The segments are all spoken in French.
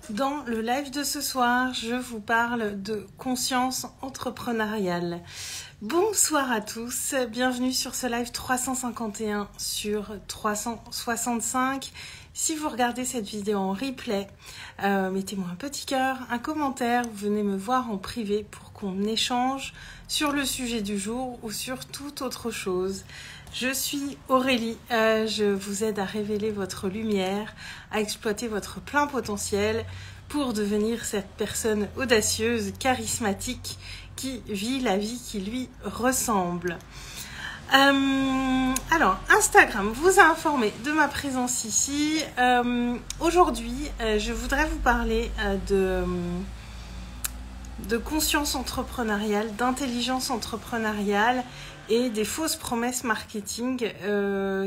Dans le live de ce soir, je vous parle de conscience entrepreneuriale. Bonsoir à tous, bienvenue sur ce live 351 sur 365. Si vous regardez cette vidéo en replay, mettez-moi un petit cœur, un commentaire, vous venez me voir en privé pour qu'on échange sur le sujet du jour ou sur toute autre chose. Je suis Aurélie, je vous aide à révéler votre lumière, à exploiter votre plein potentiel pour devenir cette personne audacieuse, charismatique, qui vit la vie qui lui ressemble. Alors, Instagram vous a informé de ma présence ici. Aujourd'hui, je voudrais vous parler de conscience entrepreneuriale, d'intelligence entrepreneuriale et des fausses promesses marketing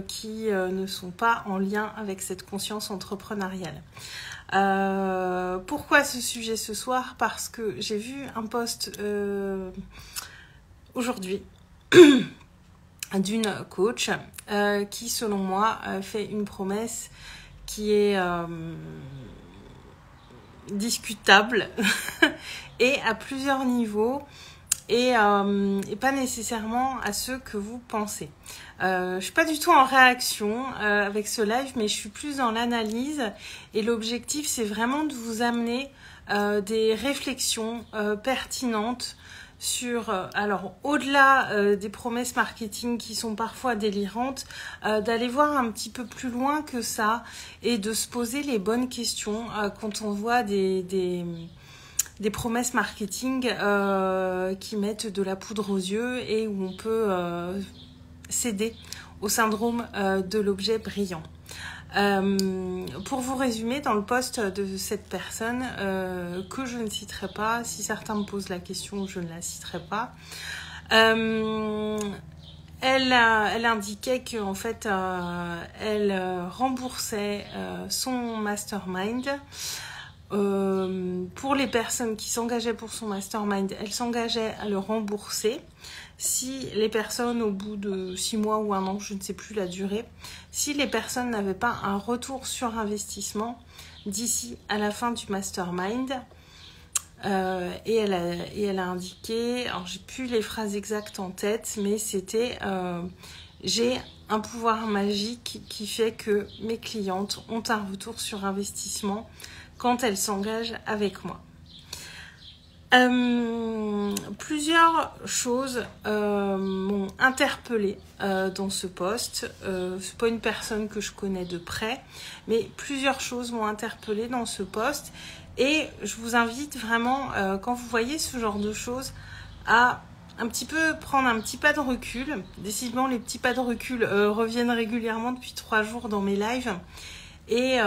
qui ne sont pas en lien avec cette conscience entrepreneuriale. Pourquoi ce sujet ce soir? Parce que j'ai vu un post aujourd'hui d'une coach qui, selon moi, fait une promesse qui est discutable et à plusieurs niveaux et pas nécessairement à ceux que vous pensez. Je suis pas du tout en réaction avec ce live, mais je suis plus dans l'analyse et l'objectif c'est vraiment de vous amener des réflexions pertinentes sur, alors au-delà des promesses marketing qui sont parfois délirantes, d'aller voir un petit peu plus loin que ça et de se poser les bonnes questions quand on voit des promesses marketing qui mettent de la poudre aux yeux et où on peut céder au syndrome de l'objet brillant. Pour vous résumer, dans le post de cette personne que je ne citerai pas, si certains me posent la question, je ne la citerai pas. Elle indiquait qu'en fait, elle remboursait son mastermind. Pour les personnes qui s'engageaient pour son mastermind, elle s'engageait à le rembourser. Si les personnes, au bout de 6 mois ou 1 an, je ne sais plus la durée, si les personnes n'avaient pas un retour sur investissement d'ici à la fin du mastermind, et elle a indiqué, alors j'ai plus les phrases exactes en tête, mais c'était j'ai un pouvoir magique qui fait que mes clientes ont un retour sur investissement quand elles s'engagent avec moi. Plusieurs choses m'ont interpellée dans ce post. C'est pas une personne que je connais de près, mais plusieurs choses m'ont interpellée dans ce post. Et je vous invite vraiment, quand vous voyez ce genre de choses, à un petit peu prendre un petit pas de recul. Décidément, les petits pas de recul reviennent régulièrement depuis 3 jours dans mes lives. Et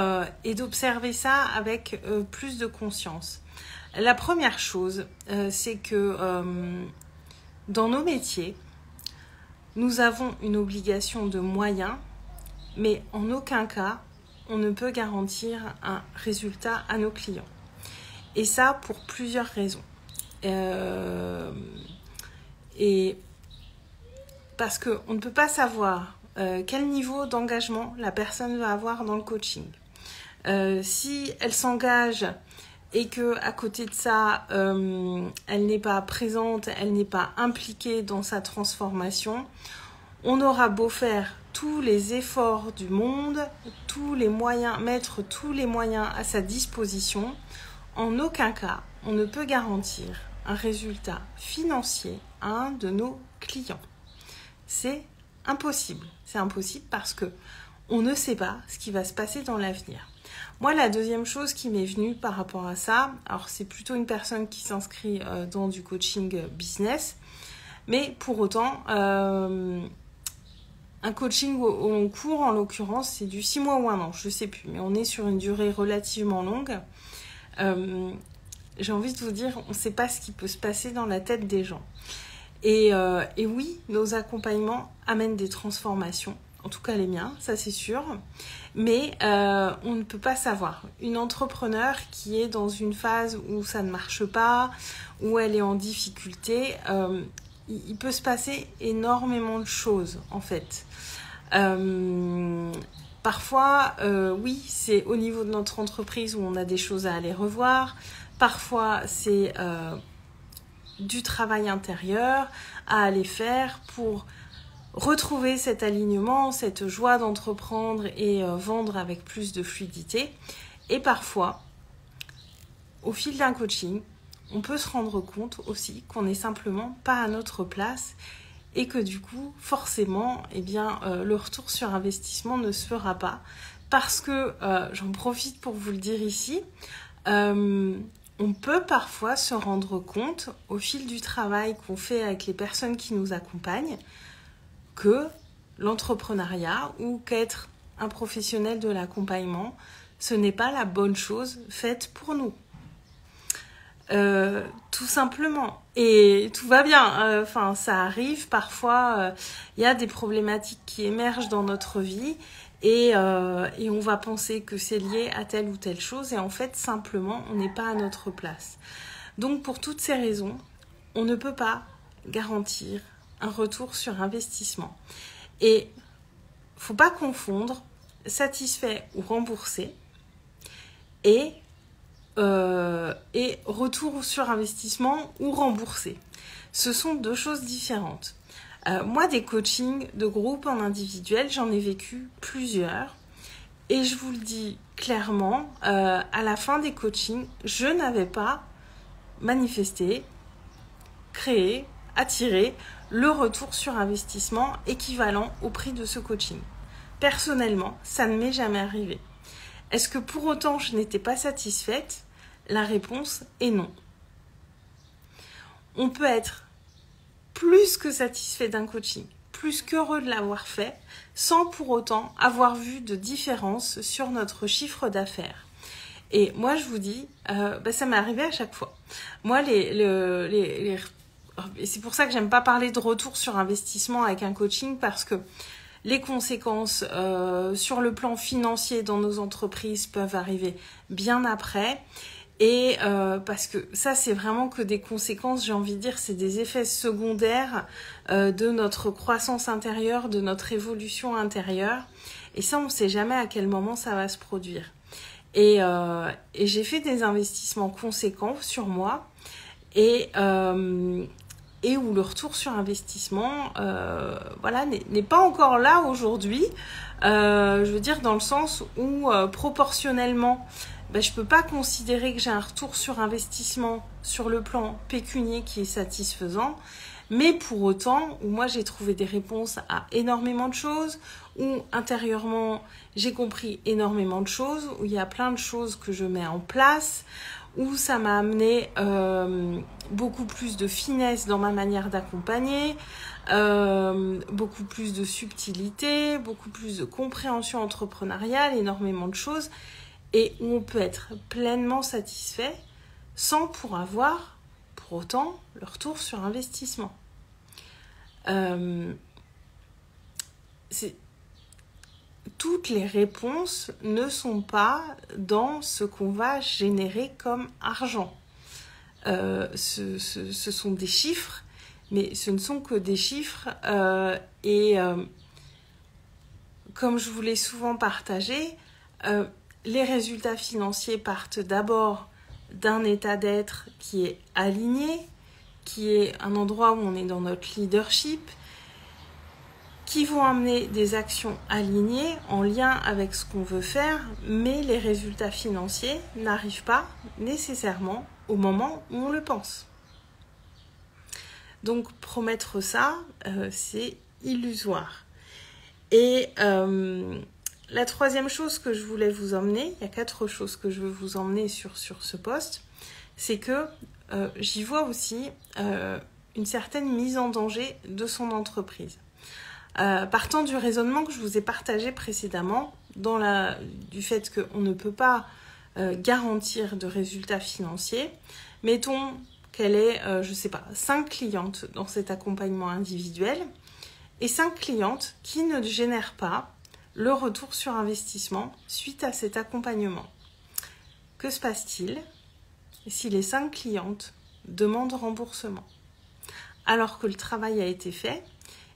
d'observer ça avec plus de conscience. La première chose, c'est que dans nos métiers, nous avons une obligation de moyens, mais en aucun cas, on ne peut garantir un résultat à nos clients. Et ça, pour plusieurs raisons. Et parce qu'on ne peut pas savoir quel niveau d'engagement la personne va avoir dans le coaching. Si elle s'engage et que à côté de ça, elle n'est pas présente, elle n'est pas impliquée dans sa transformation, on aura beau faire tous les efforts du monde, tous les moyens, mettre tous les moyens à sa disposition, en aucun cas, on ne peut garantir un résultat financier à un de nos clients. C'est impossible. C'est impossible parce que on ne sait pas ce qui va se passer dans l'avenir. Moi, la deuxième chose qui m'est venue par rapport à ça, alors c'est plutôt une personne qui s'inscrit dans du coaching business, mais pour autant, un coaching au long cours, en l'occurrence, c'est du 6 mois ou 1 an, je ne sais plus, mais on est sur une durée relativement longue. J'ai envie de vous dire, on ne sait pas ce qui peut se passer dans la tête des gens. Et oui, nos accompagnements amènent des transformations, en tout cas les miens, ça c'est sûr, mais on ne peut pas savoir. Une entrepreneur qui est dans une phase où ça ne marche pas, où elle est en difficulté, il peut se passer énormément de choses en fait. Parfois, oui, c'est au niveau de notre entreprise où on a des choses à aller revoir. Parfois, c'est du travail intérieur à aller faire pour retrouver cet alignement, cette joie d'entreprendre et vendre avec plus de fluidité. Et parfois, au fil d'un coaching, on peut se rendre compte aussi qu'on n'est simplement pas à notre place et que du coup, forcément, le retour sur investissement ne se fera pas. Parce que, j'en profite pour vous le dire ici, on peut parfois se rendre compte, au fil du travail qu'on fait avec les personnes qui nous accompagnent, que l'entrepreneuriat ou qu'être un professionnel de l'accompagnement, ce n'est pas la bonne chose faite pour nous. Tout simplement. Et tout va bien. Ça arrive. Parfois, il y a des problématiques qui émergent dans notre vie et on va penser que c'est lié à telle ou telle chose. Et en fait, simplement, on n'est pas à notre place. Donc, pour toutes ces raisons, on ne peut pas garantir un retour sur investissement. Et faut pas confondre satisfait ou remboursé et retour sur investissement ou remboursé. Ce sont deux choses différentes. Moi, des coachings de groupe en individuel, j'en ai vécu plusieurs. Et je vous le dis clairement, à la fin des coachings, je n'avais pas manifesté, créé, attiré le retour sur investissement équivalent au prix de ce coaching. Personnellement, ça ne m'est jamais arrivé. Est-ce que pour autant je n'étais pas satisfaite ? La réponse est non. On peut être plus que satisfait d'un coaching, plus qu'heureux de l'avoir fait, sans pour autant avoir vu de différence sur notre chiffre d'affaires. Et moi, je vous dis, ça m'est arrivé à chaque fois. Moi, et c'est pour ça que j'aime pas parler de retour sur investissement avec un coaching, parce que les conséquences sur le plan financier dans nos entreprises peuvent arriver bien après. Et parce que ça, c'est vraiment que des conséquences, j'ai envie de dire, c'est des effets secondaires de notre croissance intérieure, de notre évolution intérieure. Et ça, on ne sait jamais à quel moment ça va se produire. Et j'ai fait des investissements conséquents sur moi et où le retour sur investissement n'est pas encore là aujourd'hui. Je veux dire, dans le sens où proportionnellement, je ne peux pas considérer que j'ai un retour sur investissement sur le plan pécunier qui est satisfaisant, mais pour autant, où moi j'ai trouvé des réponses à énormément de choses, où intérieurement j'ai compris énormément de choses, où il y a plein de choses que je mets en place, où ça m'a amené beaucoup plus de finesse dans ma manière d'accompagner, beaucoup plus de subtilité, beaucoup plus de compréhension entrepreneuriale, énormément de choses, et où on peut être pleinement satisfait sans pour autant le retour sur investissement. Toutes les réponses ne sont pas dans ce qu'on va générer comme argent. Ce sont des chiffres, mais ce ne sont que des chiffres. Comme je vous l'ai souvent partagé, les résultats financiers partent d'abord d'un état d'être qui est aligné, qui est un endroit où on est dans notre leadership, qui vont amener des actions alignées en lien avec ce qu'on veut faire, mais les résultats financiers n'arrivent pas nécessairement au moment où on le pense. Donc promettre ça, c'est illusoire. Et la troisième chose que je voulais vous emmener, il y a 4 choses que je veux vous emmener sur ce post, c'est que j'y vois aussi une certaine mise en danger de son entreprise. Partant du raisonnement que je vous ai partagé précédemment, du fait qu'on ne peut pas garantir de résultats financiers, mettons qu'elle est, 5 clientes dans cet accompagnement individuel et 5 clientes qui ne génèrent pas le retour sur investissement suite à cet accompagnement. Que se passe-t-il si les 5 clientes demandent remboursement alors que le travail a été fait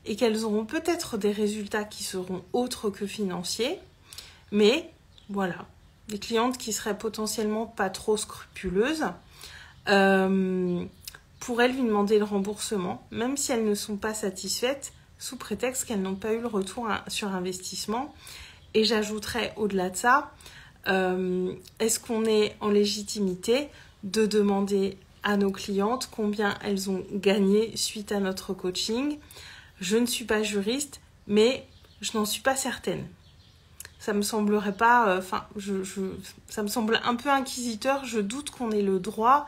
et qu'elles auront peut-être des résultats qui seront autres que financiers, Mais voilà, des clientes qui seraient potentiellement pas trop scrupuleuses pourraient lui demander le remboursement, même si elles ne sont pas satisfaites, sous prétexte qu'elles n'ont pas eu le retour sur investissement. Et j'ajouterais au-delà de ça, est-ce qu'on est en légitimité de demander à nos clientes combien elles ont gagné suite à notre coaching? Je ne suis pas juriste, mais je n'en suis pas certaine. Ça me semblerait pas, ça me semble un peu inquisiteur. Je doute qu'on ait le droit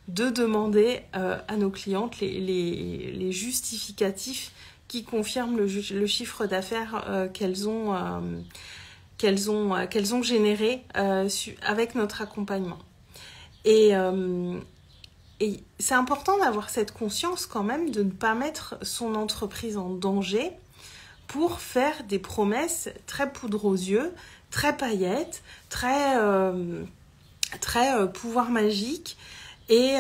de demander à nos clientes les justificatifs qui confirment le chiffre d'affaires qu'elles ont généré avec notre accompagnement. Et c'est important d'avoir cette conscience quand même de ne pas mettre son entreprise en danger pour faire des promesses très poudre aux yeux, très paillettes, très pouvoir magique. Et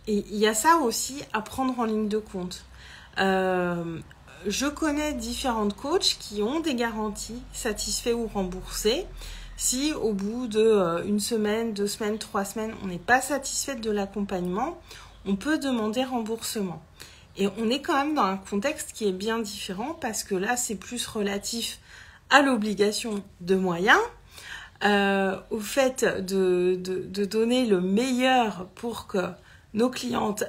il y a ça aussi à prendre en ligne de compte. Je connais différentes coachs qui ont des garanties satisfaits ou remboursés. Si au bout de 1 semaine, 2 semaines, 3 semaines, on n'est pas satisfait de l'accompagnement, on peut demander remboursement. Et on est quand même dans un contexte qui est bien différent parce que là, c'est plus relatif à l'obligation de moyens, au fait de donner le meilleur pour que nos clientes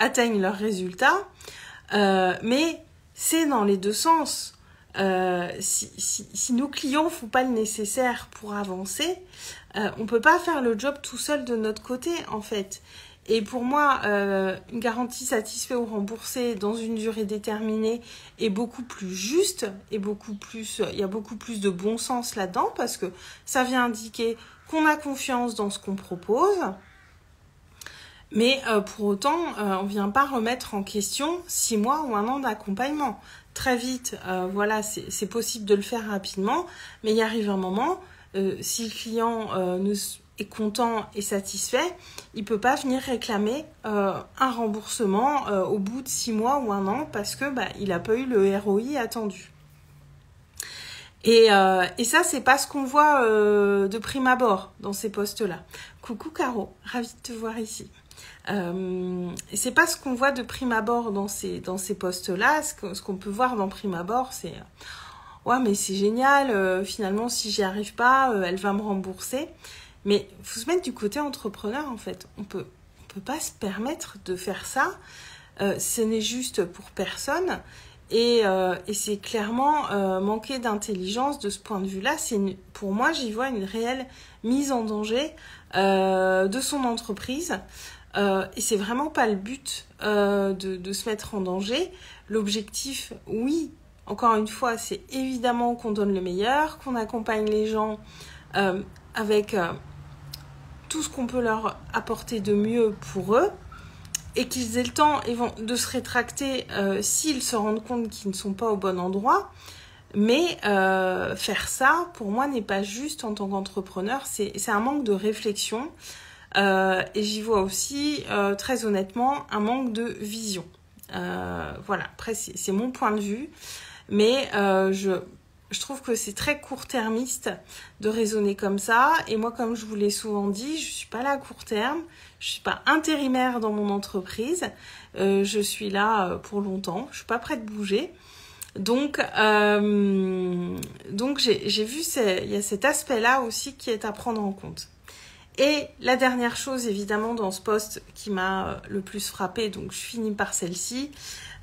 atteignent leurs résultats. Mais c'est dans les deux sens. Si nos clients ne font pas le nécessaire pour avancer, on ne peut pas faire le job tout seul de notre côté, en fait. Et pour moi, une garantie satisfait ou remboursée dans une durée déterminée est beaucoup plus juste et il y a beaucoup plus de bon sens là-dedans parce que ça vient indiquer qu'on a confiance dans ce qu'on propose. Mais pour autant, on ne vient pas remettre en question 6 mois ou 1 an d'accompagnement. Très vite, voilà, c'est possible de le faire rapidement, mais il arrive un moment, si le client est content et satisfait, il ne peut pas venir réclamer un remboursement au bout de 6 mois ou 1 an parce que il n'a pas eu le ROI attendu. Et ça, c'est pas ce qu'on voit de prime abord dans ces postes-là. Coucou Caro, ravie de te voir ici. Et c'est pas ce qu'on voit de prime abord dans ces postes-là. Ce qu'on peut voir dans prime abord, c'est ouais, mais c'est génial. Finalement, si j'y arrive pas, elle va me rembourser. Mais faut se mettre du côté entrepreneur en fait. On peut pas se permettre de faire ça. Ce n'est juste pour personne. Et c'est clairement manquer d'intelligence de ce point de vue-là. Pour moi, j'y vois une réelle mise en danger de son entreprise. Et c'est vraiment pas le but de se mettre en danger. L'objectif, oui, encore une fois, c'est évidemment qu'on donne le meilleur, qu'on accompagne les gens avec tout ce qu'on peut leur apporter de mieux pour eux et qu'ils aient le temps de se rétracter s'ils se rendent compte qu'ils ne sont pas au bon endroit. Mais faire ça, pour moi, n'est pas juste en tant qu'entrepreneur. C'est un manque de réflexion. Et j'y vois aussi, très honnêtement, un manque de vision. Voilà, après, c'est mon point de vue. Mais je trouve que c'est très court-termiste de raisonner comme ça. Et moi, comme je vous l'ai souvent dit, je suis pas là à court terme. Je suis pas intérimaire dans mon entreprise. Je suis là pour longtemps. Je suis pas prête de bouger. Donc j'ai vu, il y a cet aspect-là aussi qui est à prendre en compte. Et la dernière chose, évidemment, dans ce post qui m'a le plus frappée, donc je finis par celle-ci,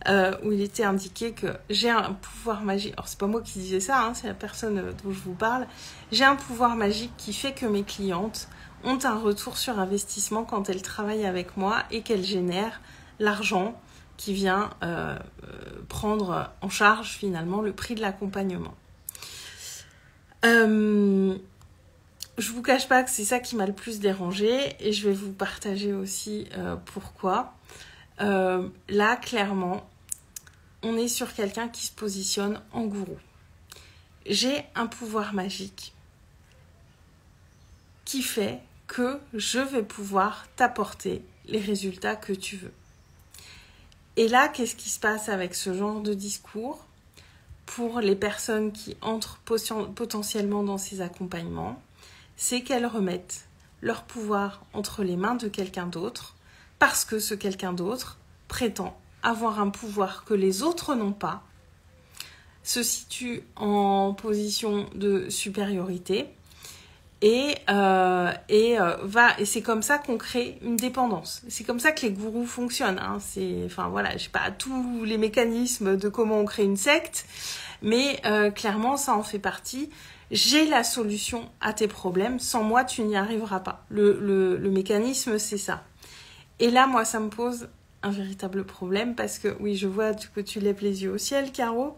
où il était indiqué que j'ai un pouvoir magique. Alors, c'est pas moi qui disais ça, hein, c'est la personne dont je vous parle. J'ai un pouvoir magique qui fait que mes clientes ont un retour sur investissement quand elles travaillent avec moi et qu'elles génèrent l'argent qui vient prendre en charge, finalement, le prix de l'accompagnement. Je vous cache pas que c'est ça qui m'a le plus dérangée et je vais vous partager aussi pourquoi. Là, clairement, on est sur quelqu'un qui se positionne en gourou. J'ai un pouvoir magique qui fait que je vais pouvoir t'apporter les résultats que tu veux. Et là, qu'est-ce qui se passe avec ce genre de discours ? pour les personnes qui entrent potentiellement dans ces accompagnements, c'est qu'elles remettent leur pouvoir entre les mains de quelqu'un d'autre, parce que ce quelqu'un d'autre prétend avoir un pouvoir que les autres n'ont pas, se situe en position de supériorité et c'est comme ça qu'on crée une dépendance. C'est comme ça que les gourous fonctionnent. J'ai pas tous les mécanismes de comment on crée une secte, mais clairement ça en fait partie. J'ai la solution à tes problèmes, sans moi tu n'y arriveras pas. Le mécanisme c'est ça. Et là moi ça me pose un véritable problème parce que oui je vois que tu lèves les yeux au ciel Caro.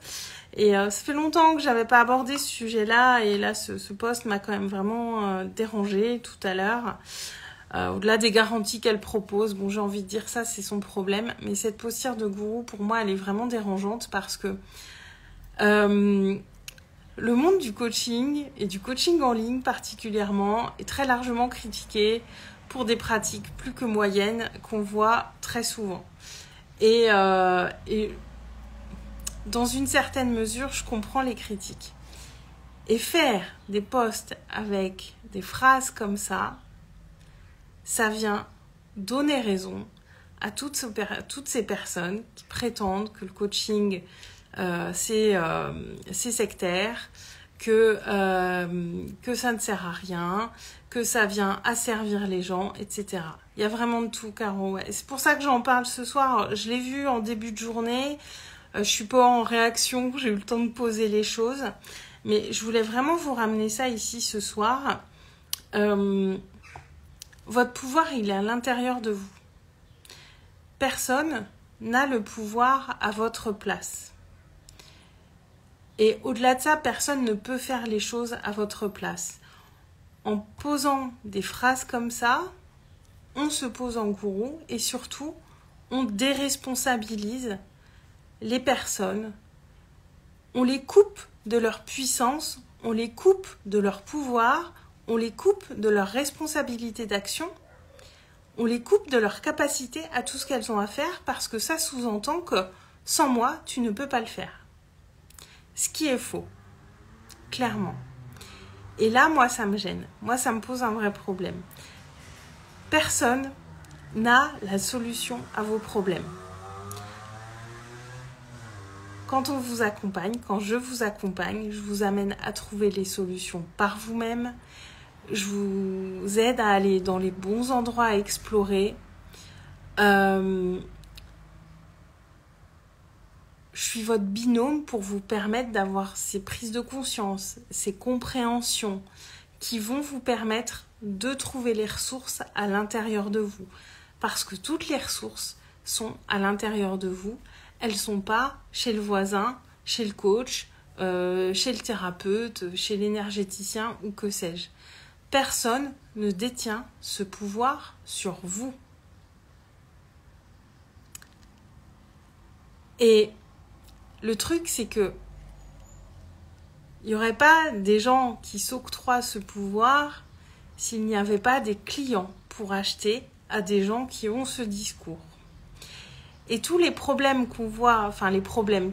Et ça fait longtemps que j'avais pas abordé ce sujet-là et là ce post m'a quand même vraiment dérangée tout à l'heure. Au-delà des garanties qu'elle propose, bon j'ai envie de dire ça c'est son problème, mais cette posture de gourou pour moi elle est vraiment dérangeante parce que le monde du coaching et du coaching en ligne particulièrement est très largement critiqué pour des pratiques plus que moyennes qu'on voit très souvent. Et dans une certaine mesure, je comprends les critiques. Et faire des posts avec des phrases comme ça vient donner raison à toutes ces personnes qui prétendent que le coaching, c'est sectaire, que ça ne sert à rien, que ça vient asservir les gens, etc. Il y a vraiment de tout, Caro. Ouais. C'est pour ça que j'en parle ce soir. Je l'ai vu en début de journée. Je suis pas en réaction, j'ai eu le temps de poser les choses. Mais je voulais vraiment vous ramener ça ici ce soir. Votre pouvoir, il est à l'intérieur de vous. Personne n'a le pouvoir à votre place. Et au-delà de ça, personne ne peut faire les choses à votre place. En posant des phrases comme ça, on se pose en gourou et surtout, on déresponsabilise les personnes. On les coupe de leur puissance, on les coupe de leur pouvoir, on les coupe de leur responsabilité d'action, on les coupe de leur capacité à tout ce qu'elles ont à faire parce que ça sous-entend que sans moi, tu ne peux pas le faire. Ce qui est faux, clairement. Et là, moi, ça me gêne. Moi, ça me pose un vrai problème. Personne n'a la solution à vos problèmes. Quand on vous accompagne, quand je vous amène à trouver les solutions par vous-même. Je vous aide à aller dans les bons endroits à explorer. Je suis votre binôme pour vous permettre d'avoir ces prises de conscience, ces compréhensions qui vont vous permettre de trouver les ressources à l'intérieur de vous. Parce que toutes les ressources sont à l'intérieur de vous. Elles ne sont pas chez le voisin, chez le coach, chez le thérapeute, chez l'énergéticien ou que sais-je. Personne ne détient ce pouvoir sur vous. Et le truc, c'est que il n'y aurait pas des gens qui s'octroient ce pouvoir s'il n'y avait pas des clients pour acheter à des gens qui ont ce discours. Et tous les problèmes qu'on voit,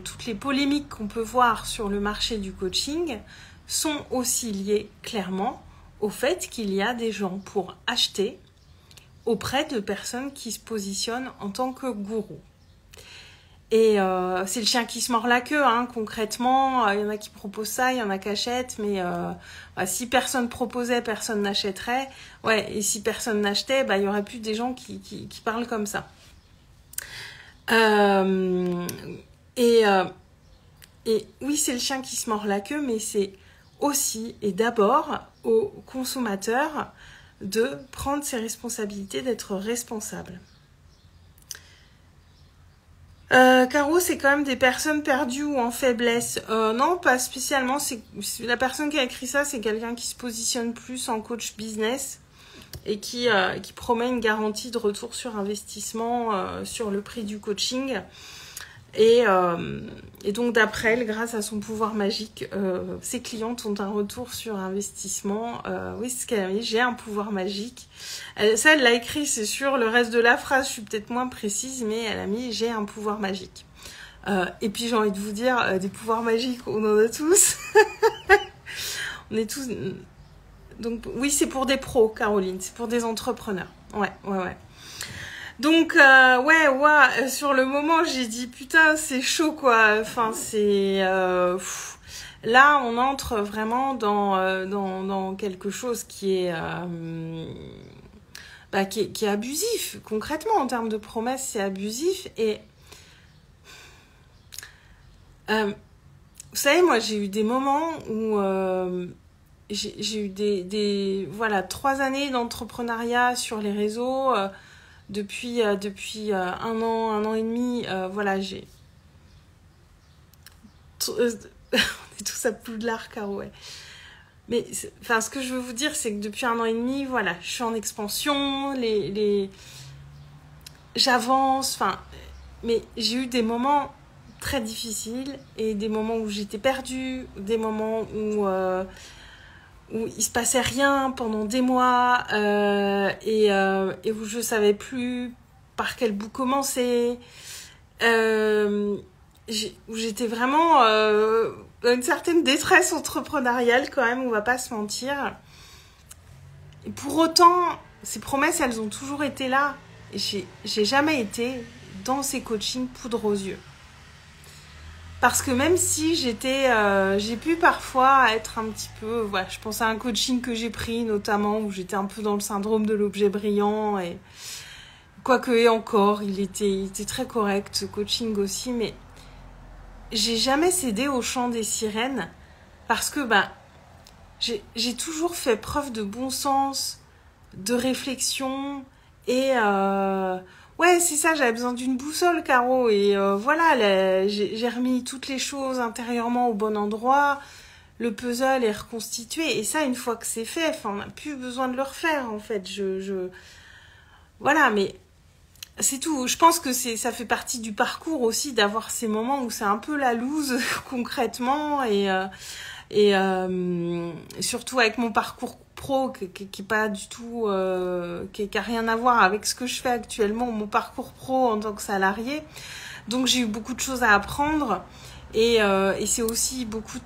toutes les polémiques qu'on peut voir sur le marché du coaching sont aussi liées clairement au fait qu'il y a des gens pour acheter auprès de personnes qui se positionnent en tant que gourous. Et c'est le chien qui se mord la queue, hein, concrètement. Il y en a qui proposent ça, il y en a qui achètent, mais si personne proposait, personne n'achèterait. Ouais, et si personne n'achetait, il y aurait plus des gens qui parlent comme ça. Et oui, c'est le chien qui se mord la queue, mais c'est aussi et d'abord aux consommateurs de prendre ses responsabilités, d'être responsable. Caro, c'est quand même des personnes perdues ou en faiblesse. Non, pas spécialement. La personne qui a écrit ça, c'est quelqu'un qui se positionne plus en coach business et qui promet une garantie de retour sur investissement sur le prix du coaching. Et donc d'après elle, grâce à son pouvoir magique, ses clientes ont un retour sur investissement. Oui, c'est ce qu'elle a mis, j'ai un pouvoir magique. Ça, elle l'a écrit, c'est sûr. Le reste de la phrase, je suis peut-être moins précise, mais elle a mis « j'ai un pouvoir magique ». Et puis j'ai envie de vous dire, des pouvoirs magiques, on en a tous. On est tous... Donc oui, c'est pour des pros, Caroline, c'est pour des entrepreneurs. Ouais. Donc ouais, sur le moment, j'ai dit putain, c'est chaud quoi. Enfin, c'est... Là, on entre vraiment dans quelque chose qui est... qui est abusif. Concrètement, en termes de promesses, c'est abusif. Et vous savez, moi, j'ai eu des moments où j'ai eu voilà, 3 années d'entrepreneuriat sur les réseaux. Depuis 1 an et demi, voilà, j'ai... on est tous à Poudlard, Caro, ouais. Mais enfin, ce que je veux vous dire, c'est que depuis 1 an et demi, voilà, je suis en expansion, j'avance, enfin, mais j'ai eu des moments très difficiles et des moments où j'étais perdue, des moments où il se passait rien pendant des mois et où je savais plus par quel bout commencer, où j'étais vraiment dans une certaine détresse entrepreneuriale quand même, on va pas se mentir. Et pour autant, ces promesses, elles ont toujours été là. Et j'ai jamais été dans ces coachings poudre aux yeux. Parce que même si j'ai pu parfois être un petit peu... Voilà, je pense à un coaching que j'ai pris, notamment, où j'étais un peu dans le syndrome de l'objet brillant. Et quoique, et encore, il était très correct, ce coaching aussi. Mais j'ai jamais cédé au chant des sirènes. Parce que j'ai toujours fait preuve de bon sens, de réflexion. Et... ouais, c'est ça, j'avais besoin d'une boussole, Caro. Et voilà, j'ai remis toutes les choses intérieurement au bon endroit. Le puzzle est reconstitué. Et ça, une fois que c'est fait, on n'a plus besoin de le refaire, en fait. Voilà, mais c'est tout. Je pense que ça fait partie du parcours aussi, d'avoir ces moments où c'est un peu la loose, concrètement. Et surtout avec mon parcours pro qui est pas du tout qui a rien à voir avec ce que je fais actuellement, mon parcours pro en tant que salarié. Donc j'ai eu beaucoup de choses à apprendre et c'est aussi beaucoup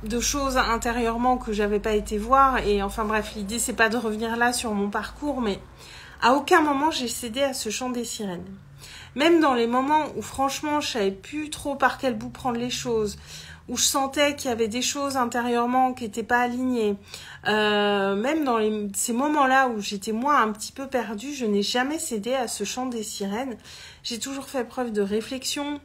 de choses intérieurement que j'avais pas été voir. Et enfin bref, l'idée c'est pas de revenir là sur mon parcours, mais à aucun moment j'ai cédé à ce chant des sirènes. Même dans les moments où franchement je savais plus trop par quel bout prendre les choses, où je sentais qu'il y avait des choses intérieurement qui n'étaient pas alignées. Même dans ces moments-là où j'étais moi un petit peu perdue, je n'ai jamais cédé à ce chant des sirènes. J'ai toujours fait preuve de réflexion,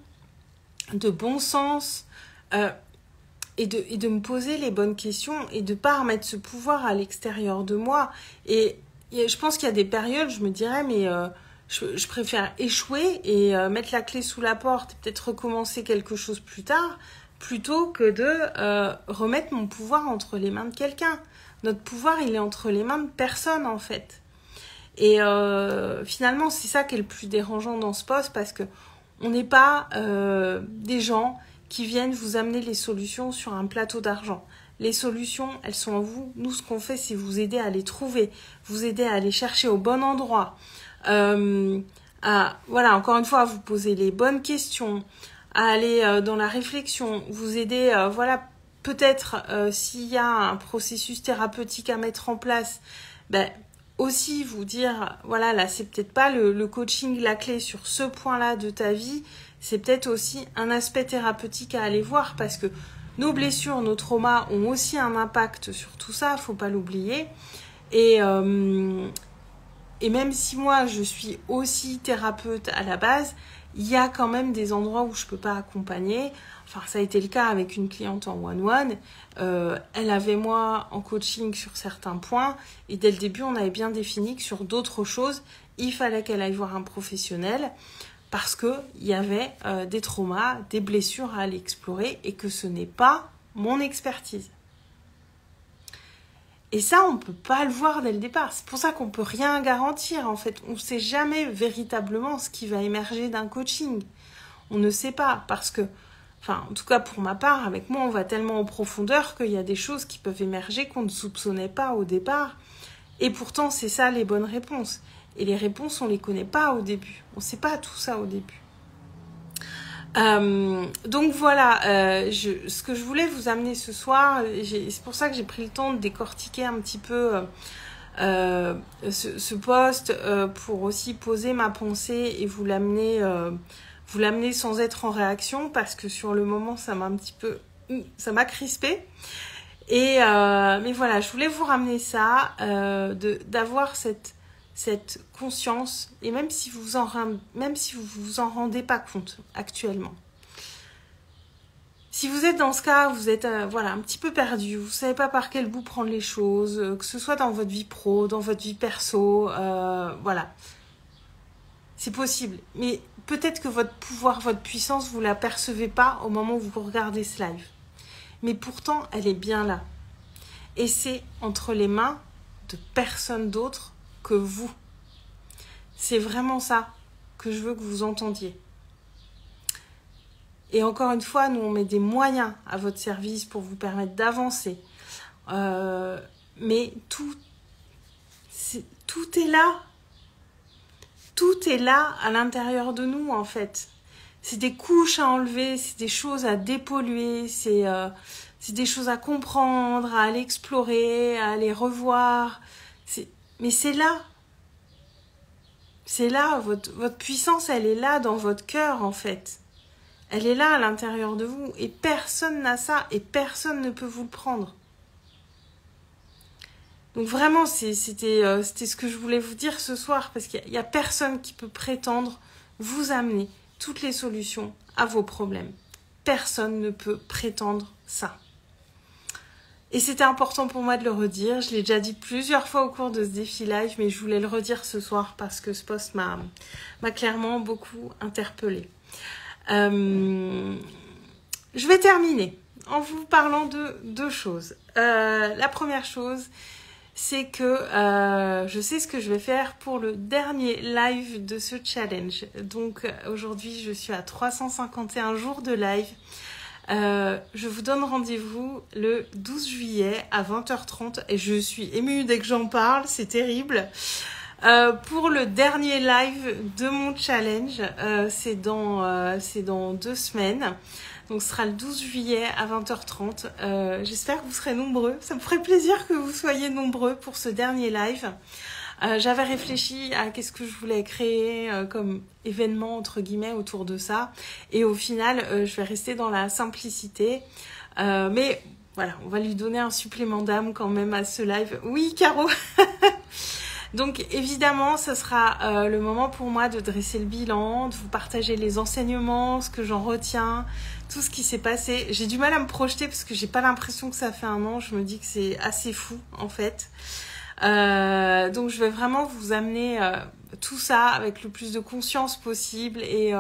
de bon sens, et de me poser les bonnes questions et de ne pas remettre ce pouvoir à l'extérieur de moi. Et je pense qu'il y a des périodes, je me dirais, mais... je préfère échouer et mettre la clé sous la porte et peut-être recommencer quelque chose plus tard, plutôt que de remettre mon pouvoir entre les mains de quelqu'un. Notre pouvoir, il est entre les mains de personne, en fait. Et finalement, c'est ça qui est le plus dérangeant dans ce poste, parce que on n'est pas des gens qui viennent vous amener les solutions sur un plateau d'argent. Les solutions, elles sont en vous. Nous, ce qu'on fait, c'est vous aider à les trouver, vous aider à les chercher au bon endroit, voilà, encore une fois, à vous poser les bonnes questions, à aller dans la réflexion, vous aider, voilà, peut-être s'il y a un processus thérapeutique à mettre en place, aussi vous dire, voilà, là, c'est peut-être pas le coaching la clé sur ce point-là de ta vie, c'est peut-être aussi un aspect thérapeutique à aller voir, parce que nos blessures, nos traumas ont aussi un impact sur tout ça, faut pas l'oublier. Et même si moi, je suis aussi thérapeute à la base, il y a quand même des endroits où je peux pas accompagner. Enfin, ça a été le cas avec une cliente en one-one. Elle avait moi en coaching sur certains points. Et dès le début, on avait bien défini que sur d'autres choses, il fallait qu'elle aille voir un professionnel, parce qu'il y avait des traumas, des blessures à aller explorer, et que ce n'est pas mon expertise. Et ça, on ne peut pas le voir dès le départ. C'est pour ça qu'on ne peut rien garantir, en fait. On ne sait jamais véritablement ce qui va émerger d'un coaching. On ne sait pas, parce que, enfin, en tout cas pour ma part, avec moi, on va tellement en profondeur qu'il y a des choses qui peuvent émerger qu'on ne soupçonnait pas au départ. Et pourtant, c'est ça les bonnes réponses. Et les réponses, on ne les connaît pas au début. On ne sait pas tout ça au début. Donc voilà, ce que je voulais vous amener ce soir, c'est pour ça que j'ai pris le temps de décortiquer un petit peu ce post pour aussi poser ma pensée et vous l'amener sans être en réaction, parce que sur le moment ça m'a crispé. Et mais voilà, je voulais vous ramener ça, d'avoir cette conscience, et même si vous vous en rendez pas compte actuellement. Si vous êtes dans ce cas, vous êtes voilà, un petit peu perdu, vous savez pas par quel bout prendre les choses, que ce soit dans votre vie pro, dans votre vie perso, voilà. C'est possible, mais peut-être que votre pouvoir, votre puissance, vous la percevez pas au moment où vous regardez ce live. Mais pourtant, elle est bien là. Et c'est entre les mains de personne d'autre que vous. C'est vraiment ça que je veux que vous entendiez. Et encore une fois, nous, on met des moyens à votre service pour vous permettre d'avancer. Mais tout est là. Tout est là à l'intérieur de nous, en fait. C'est des couches à enlever, c'est des choses à dépolluer, c'est des choses à comprendre, à aller explorer, à aller revoir. Mais c'est là. C'est là, votre puissance, elle est là dans votre cœur, en fait. Elle est là à l'intérieur de vous. Et personne n'a ça, et personne ne peut vous le prendre. Donc vraiment, c'était ce que je voulais vous dire ce soir, parce qu'il n'y a personne qui peut prétendre vous amener toutes les solutions à vos problèmes. Personne ne peut prétendre ça. Et c'était important pour moi de le redire. Je l'ai déjà dit plusieurs fois au cours de ce défi live, mais je voulais le redire ce soir parce que ce post m'a clairement beaucoup interpellée. Je vais terminer en vous parlant de deux choses. La première chose, c'est que je sais ce que je vais faire pour le dernier live de ce challenge. Donc aujourd'hui, je suis à 351 jours de live. Je vous donne rendez-vous le 12 juillet à 20h30 et je suis émue dès que j'en parle, c'est terrible. Pour le dernier live de mon challenge, c'est dans 2 semaines. Donc ce sera le 12 juillet à 20h30. J'espère que vous serez nombreux. Ça me ferait plaisir que vous soyez nombreux pour ce dernier live. J'avais réfléchi à qu'est-ce que je voulais créer comme événement entre guillemets autour de ça. Et au final, je vais rester dans la simplicité. Mais voilà, on va lui donner un supplément d'âme quand même à ce live. Oui, Caro. Donc évidemment, ce sera le moment pour moi de dresser le bilan, de vous partager les enseignements, ce que j'en retiens, tout ce qui s'est passé. J'ai du mal à me projeter parce que j'ai pas l'impression que ça fait un an. Je me dis que c'est assez fou en fait. Donc je vais vraiment vous amener tout ça avec le plus de conscience possible et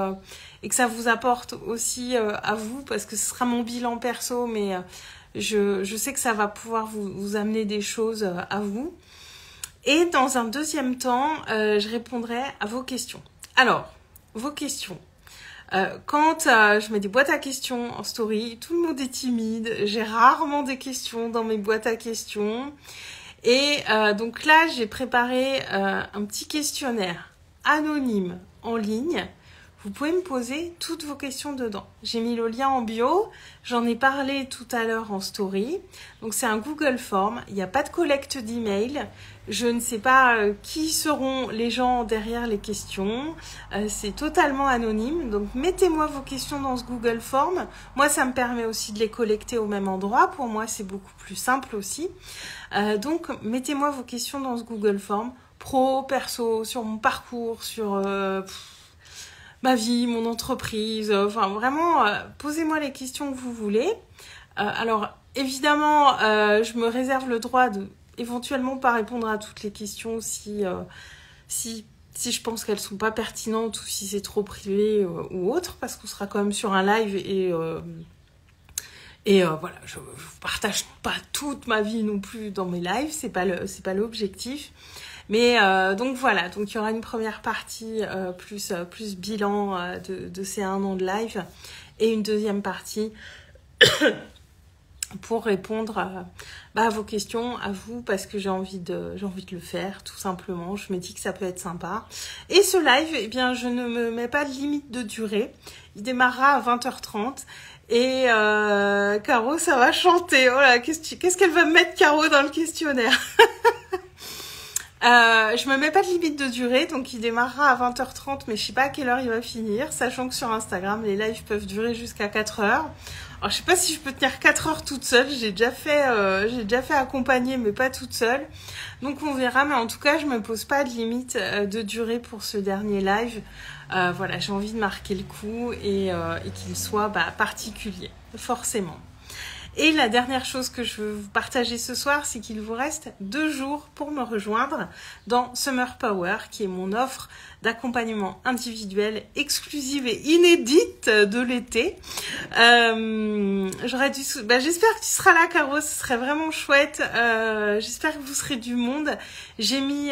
que ça vous apporte aussi à vous, parce que ce sera mon bilan perso, mais je sais que ça va pouvoir vous amener des choses à vous. Et dans un deuxième temps, je répondrai à vos questions. Alors, vos questions. Quand je mets des boîtes à questions en story, tout le monde est timide. J'ai rarement des questions dans mes boîtes à questions. Et donc là, j'ai préparé un petit questionnaire anonyme en ligne. Vous pouvez me poser toutes vos questions dedans. J'ai mis le lien en bio. J'en ai parlé tout à l'heure en story. Donc c'est un Google Form. Il n'y a pas de collecte d'email. Je ne sais pas qui seront les gens derrière les questions. C'est totalement anonyme. Donc mettez-moi vos questions dans ce Google Form. Moi, ça me permet aussi de les collecter au même endroit. Pour moi, c'est beaucoup plus simple aussi. Donc mettez-moi vos questions dans ce Google Form. Pro, perso, sur mon parcours, sur ma vie, mon entreprise. Enfin, vraiment, posez-moi les questions que vous voulez. Alors, évidemment, je me réserve le droit de éventuellement pas répondre à toutes les questions si je pense qu'elles sont pas pertinentes ou si c'est trop privé ou autre, parce qu'on sera quand même sur un live et voilà, je vous partage pas toute ma vie non plus dans mes lives, c'est pas l'objectif. Mais donc voilà, donc il y aura une première partie plus bilan de ces 1 an de live et une deuxième partie pour répondre à vos questions, à vous, parce que j'ai envie de le faire, tout simplement. Je me dis que ça peut être sympa. Et ce live, eh bien, je ne me mets pas de limite de durée. Il démarrera à 20h30. Et Caro, ça va chanter. Oh là, qu'est-ce qu'elle va me mettre, Caro, dans le questionnaire? Je me mets pas de limite de durée, donc il démarrera à 20h30, mais je sais pas à quelle heure il va finir, sachant que sur Instagram, les lives peuvent durer jusqu'à 4 heures. Alors, je sais pas si je peux tenir 4 heures toute seule. J'ai déjà fait accompagner, mais pas toute seule. Donc, on verra. Mais en tout cas, je me pose pas de limite de durée pour ce dernier live. Voilà, j'ai envie de marquer le coup et qu'il soit particulier, forcément. Et la dernière chose que je veux vous partager ce soir, c'est qu'il vous reste 2 jours pour me rejoindre dans Summer Power, qui est mon offre d'accompagnement individuel exclusive et inédite de l'été. J'espère que tu seras là, Caro, ce serait vraiment chouette. J'espère que vous serez du monde. J'ai mis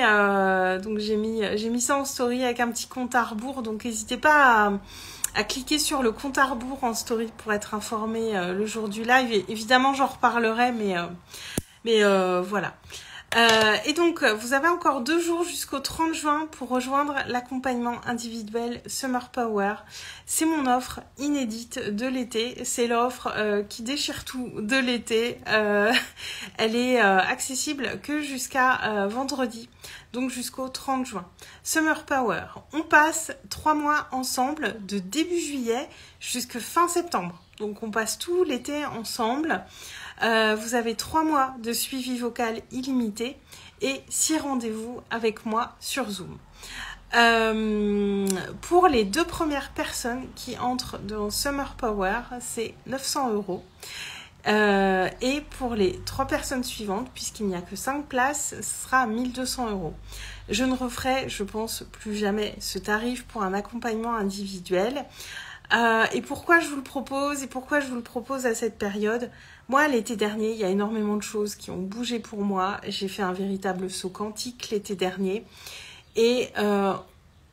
ça en story avec un petit compte à rebours, donc n'hésitez pas à cliquer sur le compte à rebours en story pour être informé le jour du live. Et évidemment, j'en reparlerai, mais voilà. Et donc, vous avez encore 2 jours jusqu'au 30 juin pour rejoindre l'accompagnement individuel Summer Power. C'est mon offre inédite de l'été. C'est l'offre qui déchire tout de l'été. Elle est accessible que jusqu'à vendredi, donc jusqu'au 30 juin. Summer Power, on passe 3 mois ensemble de début juillet jusqu'à fin septembre. Donc, on passe tout l'été ensemble. Vous avez 3 mois de suivi vocal illimité et 6 rendez-vous avec moi sur Zoom. Pour les 2 premières personnes qui entrent dans Summer Power, c'est 900 €. Et pour les 3 personnes suivantes, puisqu'il n'y a que 5 places, ce sera 1200 €. Je ne referai, je pense, plus jamais ce tarif pour un accompagnement individuel. Et pourquoi je vous le propose à cette période? Moi, l'été dernier, il y a énormément de choses qui ont bougé pour moi. J'ai fait un véritable saut quantique l'été dernier. Et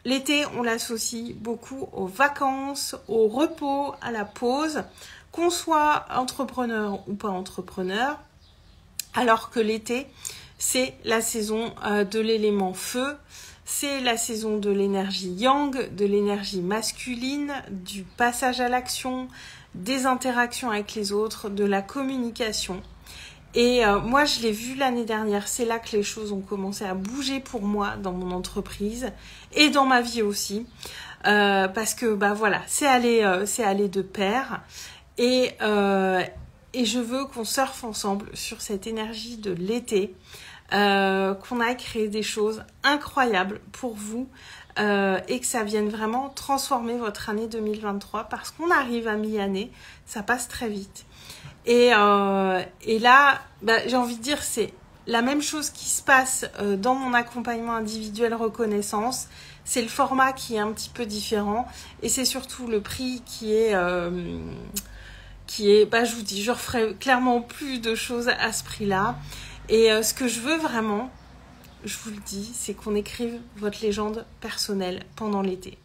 l'été, on l'associe beaucoup aux vacances, au repos, à la pause, qu'on soit entrepreneur ou pas entrepreneur. Alors que l'été, c'est la saison de l'élément feu. C'est la saison de l'énergie yang, de l'énergie masculine, du passage à l'action, des interactions avec les autres, de la communication. Et moi, je l'ai vu l'année dernière, c'est là que les choses ont commencé à bouger pour moi dans mon entreprise et dans ma vie aussi. Parce que, voilà, c'est aller de pair. Et je veux qu'on surfe ensemble sur cette énergie de l'été. Qu'on a créé des choses incroyables pour vous et que ça vienne vraiment transformer votre année 2023 parce qu'on arrive à mi-année, ça passe très vite. Et là, j'ai envie de dire, c'est la même chose qui se passe dans mon accompagnement individuel reconnaissance. C'est le format qui est un petit peu différent et c'est surtout le prix qui est je vous dis, je referai clairement plus de choses à ce prix-là. Et ce que je veux vraiment, je vous le dis, c'est qu'on écrive votre légende personnelle pendant l'été.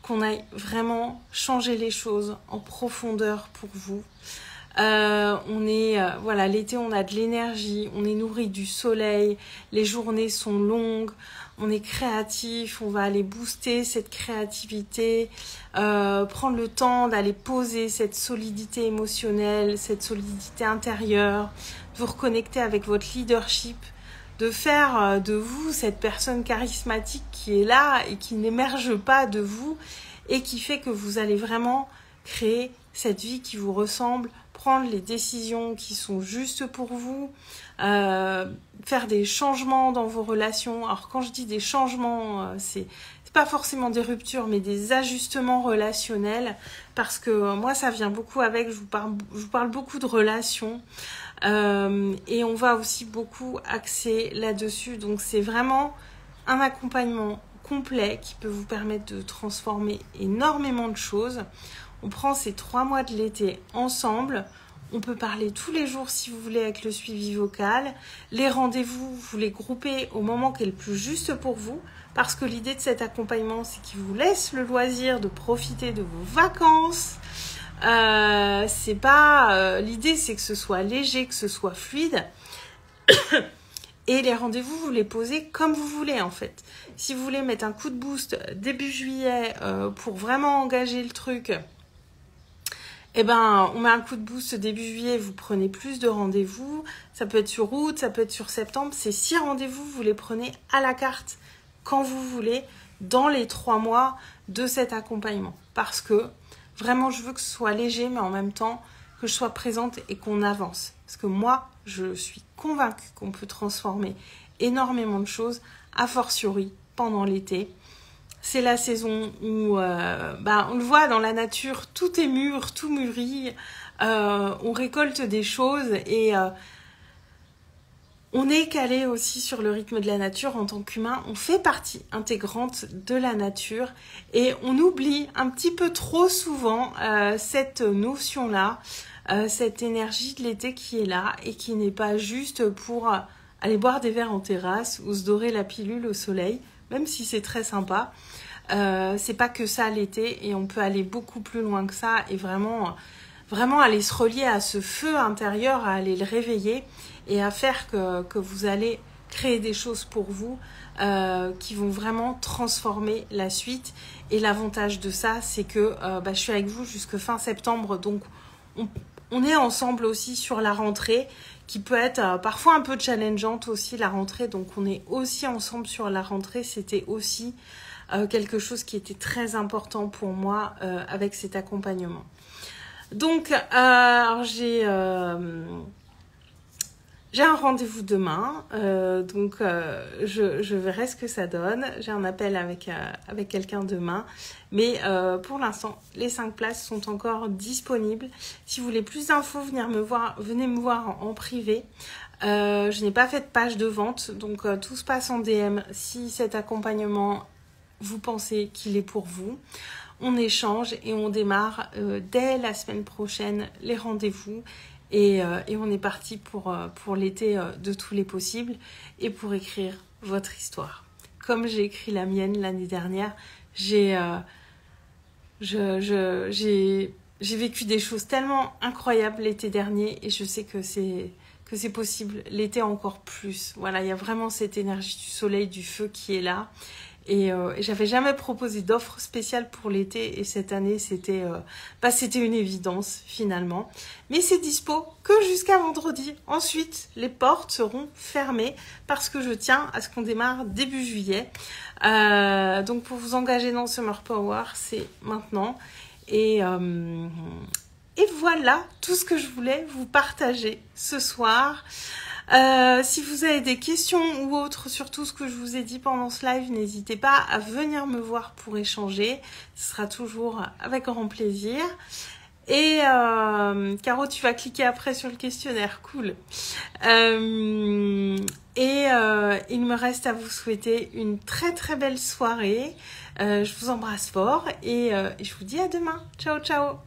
Qu'on aille vraiment changer les choses en profondeur pour vous. L'été, on a de l'énergie, on est nourri du soleil, les journées sont longues, on est créatif, on va aller booster cette créativité, prendre le temps d'aller poser cette solidité émotionnelle, cette solidité intérieure, de vous reconnecter avec votre leadership, de faire de vous cette personne charismatique qui est là et qui n'émerge pas de vous et qui fait que vous allez vraiment créer cette vie qui vous ressemble, prendre les décisions qui sont justes pour vous, faire des changements dans vos relations. Alors quand je dis des changements, c'est pas forcément des ruptures, mais des ajustements relationnels, parce que moi ça vient beaucoup avec, je vous parle beaucoup de relations, et on va aussi beaucoup axer là-dessus. Donc c'est vraiment un accompagnement complet qui peut vous permettre de transformer énormément de choses. On prend ces 3 mois de l'été ensemble. On peut parler tous les jours si vous voulez avec le suivi vocal. Les rendez-vous, vous les groupez au moment qui est le plus juste pour vous. Parce que l'idée de cet accompagnement, c'est qu'il vous laisse le loisir de profiter de vos vacances. C'est pas l'idée, c'est que ce soit léger, que ce soit fluide. Et les rendez-vous, vous les posez comme vous voulez en fait. Si vous voulez mettre un coup de boost début juillet pour vraiment engager le truc, eh ben, on met un coup de boost début juillet, vous prenez plus de rendez-vous. Ça peut être sur août, ça peut être sur septembre. Ces 6 rendez-vous, vous les prenez à la carte quand vous voulez, dans les 3 mois de cet accompagnement. Parce que vraiment, je veux que ce soit léger, mais en même temps, que je sois présente et qu'on avance. Parce que moi, je suis convaincue qu'on peut transformer énormément de choses, a fortiori pendant l'été. C'est la saison où, on le voit dans la nature, tout est mûr, tout mûrit, on récolte des choses et on est calé aussi sur le rythme de la nature en tant qu'humain. On fait partie intégrante de la nature et on oublie un petit peu trop souvent cette notion-là, cette énergie de l'été qui est là et qui n'est pas juste pour aller boire des verres en terrasse ou se dorer la pilule au soleil, même si c'est très sympa. C'est pas que ça l'été et on peut aller beaucoup plus loin que ça et vraiment aller se relier à ce feu intérieur, à aller le réveiller et à faire que vous allez créer des choses pour vous qui vont vraiment transformer la suite. Et l'avantage de ça, c'est que je suis avec vous jusque fin septembre, donc on est ensemble aussi sur la rentrée qui peut être parfois un peu challengeante aussi la rentrée, donc on est aussi ensemble sur la rentrée. C'était aussi quelque chose qui était très important pour moi avec cet accompagnement. Donc, alors j'ai un rendez-vous demain, donc je verrai ce que ça donne. J'ai un appel avec quelqu'un demain, mais pour l'instant, les 5 places sont encore disponibles. Si vous voulez plus d'infos, venez me voir en privé. Je n'ai pas fait de page de vente, donc tout se passe en DM. Si cet accompagnement, vous pensez qu'il est pour vous, on échange et on démarre dès la semaine prochaine les rendez-vous. Et on est parti pour l'été de tous les possibles et pour écrire votre histoire. Comme j'ai écrit la mienne l'année dernière, j'ai vécu des choses tellement incroyables l'été dernier et je sais que c'est possible l'été encore plus. Voilà, il y a vraiment cette énergie du soleil, du feu qui est là. Et j'avais jamais proposé d'offre spéciale pour l'été et cette année c'était une évidence finalement, mais c'est dispo que jusqu'à vendredi. Ensuite les portes seront fermées parce que je tiens à ce qu'on démarre début juillet, donc pour vous engager dans Summer Power c'est maintenant et voilà tout ce que je voulais vous partager ce soir. Si vous avez des questions ou autres sur tout ce que je vous ai dit pendant ce live, n'hésitez pas à venir me voir pour échanger. Ce sera toujours avec grand plaisir. Et Caro, tu vas cliquer après sur le questionnaire. Cool. Il me reste à vous souhaiter une très très belle soirée. Je vous embrasse fort et je vous dis à demain. Ciao, ciao.